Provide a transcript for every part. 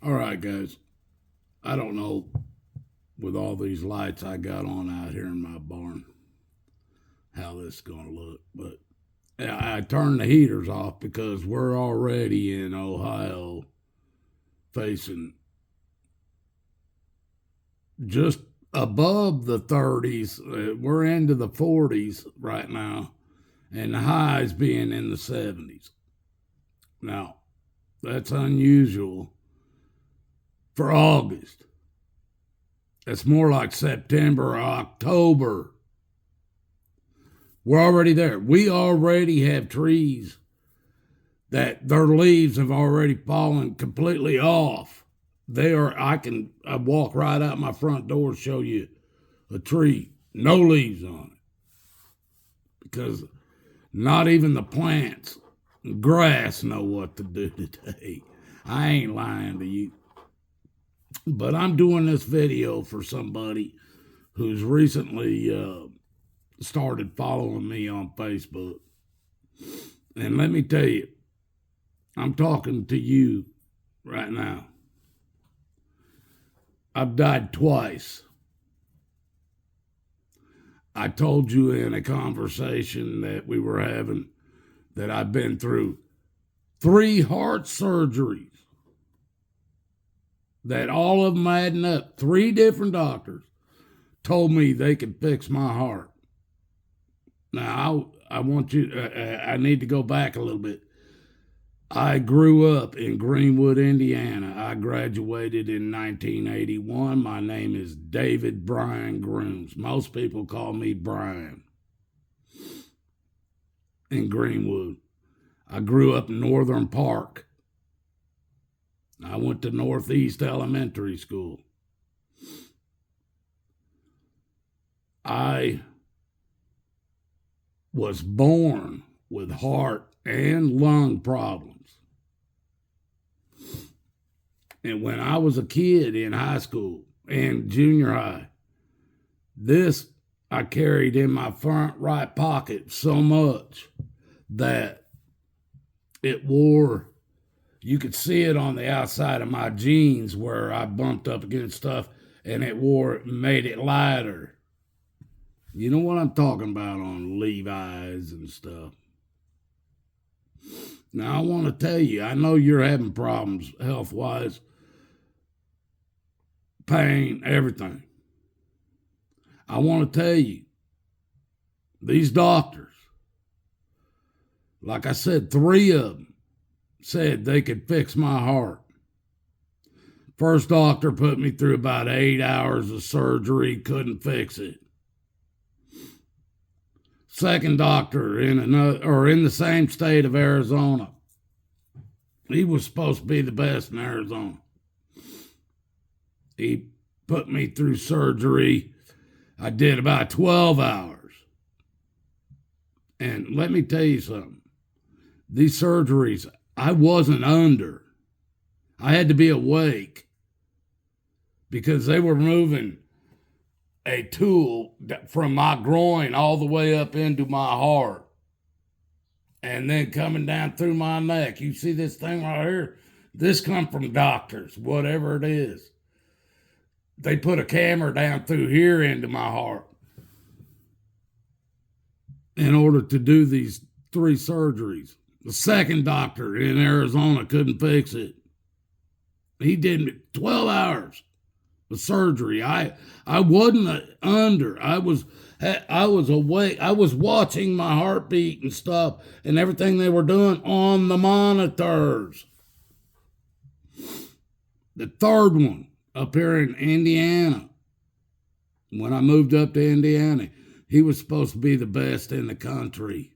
All right, guys. I don't know with all these lights I got on out here in my barn how this is going to look, but I turned the heaters off because we're already in Ohio facing just above the 30s. We're into the 40s right now, and the highs being in the 70s. Now, that's unusual for August. It's more like September or October. We're already there. We already have trees that their leaves have already fallen completely off. I walk right out my front door and show you a tree, no leaves on it. Because not even the plants, grass know what to do today. I ain't lying to you. But I'm doing this video for somebody who's recently started following me on Facebook. And let me tell you, I'm talking to you right now. I've died twice. I told you in a conversation that we were having that I've been through 3 heart surgeries. That all of them adding up, 3 different doctors told me they could fix my heart. Now, I want you, I need to go back a little bit. I grew up in Greenwood, Indiana. I graduated in 1981. My name is David Brian Grooms. Most people call me Brian. In Greenwood. I grew up in Northern Park. I went to Northeast Elementary School. I was born with heart and lung problems. And when I was a kid in high school and junior high, this I carried in my front right pocket so much that it wore, you could see it on the outside of my jeans where I bumped up against stuff, and it made it lighter. You know what I'm talking about on Levi's and stuff. Now, I want to tell you, I know you're having problems health-wise, pain, everything. I want to tell you, these doctors, like I said, 3 of them said they could fix my heart. First doctor put me through about 8 hours of surgery, couldn't fix it. Second doctor in the same state of Arizona. He was supposed to be the best in Arizona. He put me through surgery. I did about 12 hours. And let me tell you something. These surgeries, I wasn't under. I had to be awake because they were moving a tool from my groin all the way up into my heart and then coming down through my neck. You see this thing right here? This come from doctors, whatever it is. They put a camera down through here into my heart in order to do these 3 surgeries. The second doctor in Arizona couldn't fix it. He did 12 hours of surgery. I wasn't under. I was awake. I was watching my heartbeat and stuff and everything they were doing on the monitors. The third one up here in Indiana, when I moved up to Indiana, he was supposed to be the best in the country.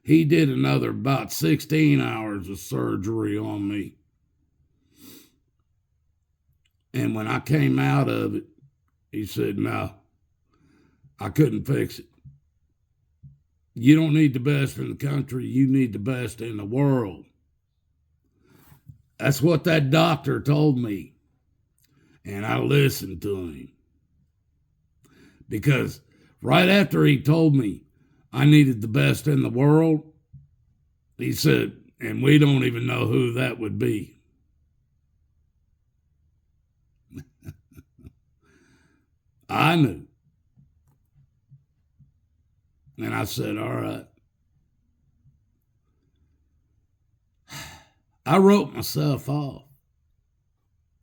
He did another about 16 hours of surgery on me. And when I came out of it, he said, no, I couldn't fix it. You don't need the best in the country. You need the best in the world. That's what that doctor told me. And I listened to him. Because right after he told me I needed the best in the world, he said, And we don't even know who that would be. I knew. And I said, all right. I wrote myself off.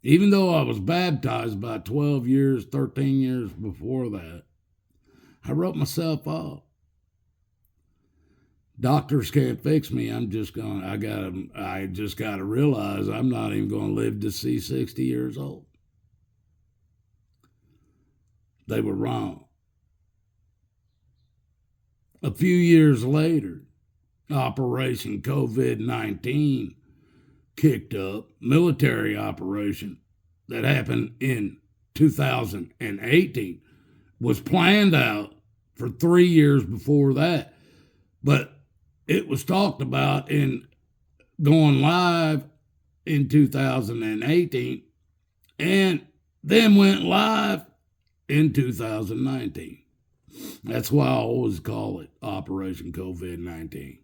Even though I was baptized about 12 years, 13 years before that, I wrote myself off. Doctors can't fix me. I just gotta realize I'm not even gonna live to see 60 years old. They were wrong. A few years later, Operation COVID-19 kicked up, military operation that happened in 2018, was planned out for 3 years before that, but it was talked about in going live in 2018 and then went live in 2019. That's why I always call it Operation COVID-19.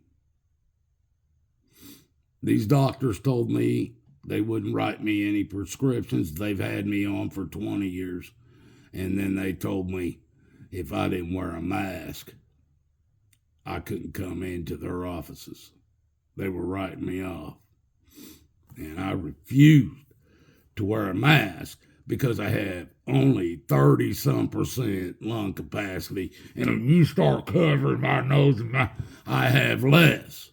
These doctors told me they wouldn't write me any prescriptions. They've had me on for 20 years. And then they told me if I didn't wear a mask, I couldn't come into their offices. They were writing me off. And I refused to wear a mask because I have only 30-some% lung capacity. And if you start covering my nose and I have less.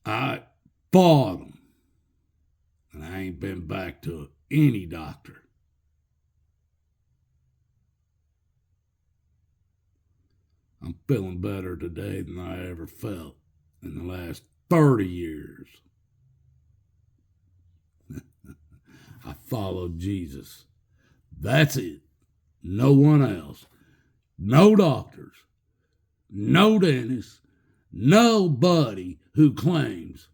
I fought them. And I ain't been back to any doctor. I'm feeling better today than I ever felt in the last 30 years. I followed Jesus. That's it. No one else. No doctors. No dentists. Nobody who claims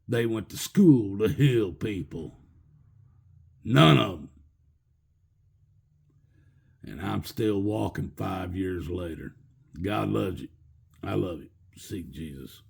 they went to school to heal people. None of them. And I'm still walking 5 years later. God loves you. I love you. Seek Jesus.